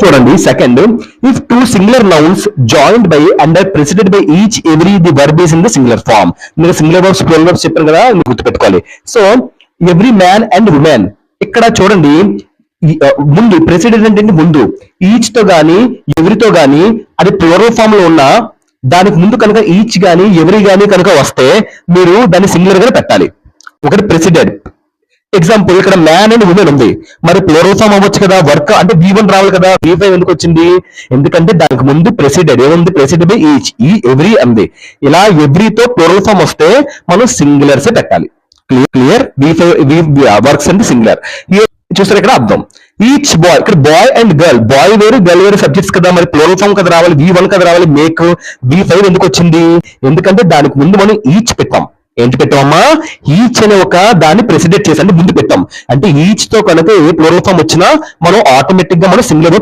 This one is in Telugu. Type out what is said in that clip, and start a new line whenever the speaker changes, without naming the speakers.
చూడండి second, if two singular nouns joined by and or preceded by each every the verb is in the singular form. మీరు సింగులర్ వర్బ్స్ ప్లూరల్ వర్బ్స్ చెప్పాను కదా, మీరు గుర్తుపెట్టుకోవాలి. So every man and woman, ఇక్కడ చూడండి ముందు ప్రెసిడెంట్ అంటే ముందు ఈచ్ తో గానీ ఎవరితో గానీ అది ప్లూరల్ ఫామ్ లో ఉన్న దానికి ముందు కనుక ఈచ్ గానీ ఎవరి గానీ కనుక వస్తే మీరు దాన్ని సింగులర్ గా పెట్టాలి. ఒకటి ప్రెసిడెంట్. ఎగ్జాంపుల్ ఇక్కడ మ్యాన్ అండ్ ఉమెన్ ఉంది, మరి ప్లూరల్ ఫామ్ అవ్వచ్చు కదా, వర్క్ అంటే V1 రావాలి కదా, V5 ఎందుకు వచ్చింది? ఎందుకంటే దానికి ముందు ప్రెసిడెంట్ ఏముంది, ప్రెసిడెంట్ బై ఈచ్, ఈ ఎవ్రీ అంది. ఇలా ఎవ్రీతో ప్లూరల్ ఫామ్ వస్తే మనం సింగులర్స్ పెట్టాలి. క్లియర్? వర్క్స్ అంటే సింగులర్. చూస్తారు ఇక్కడ అర్థం. ఈచ్ బాయ్, ఇక్కడ బాయ్ అండ్ గర్ల్, బాయ్ వేరు గర్ల్ వేరు సబ్జెక్ట్స్ కదా, మరి ప్లూరల్ ఫామ్ కదా రావాలి, V1 కదా రావాలి. మేక్ V5 ఎందుకు వచ్చింది? ఎందుకంటే దానికి ముందు మనం ఈచ్ పెట్టాం. ఏంటి పెట్టామమ్మా? ఈచ్ అనే ఒక దాన్ని ప్రెసిడెంట్ చేసి అంటే ముందు పెట్టాం. అంటే ఈచ్ తో కనుక ఏ ప్లూరల్ ఫామ్ వచ్చినా మనం ఆటోమేటిక్ గా మనం సింగులర్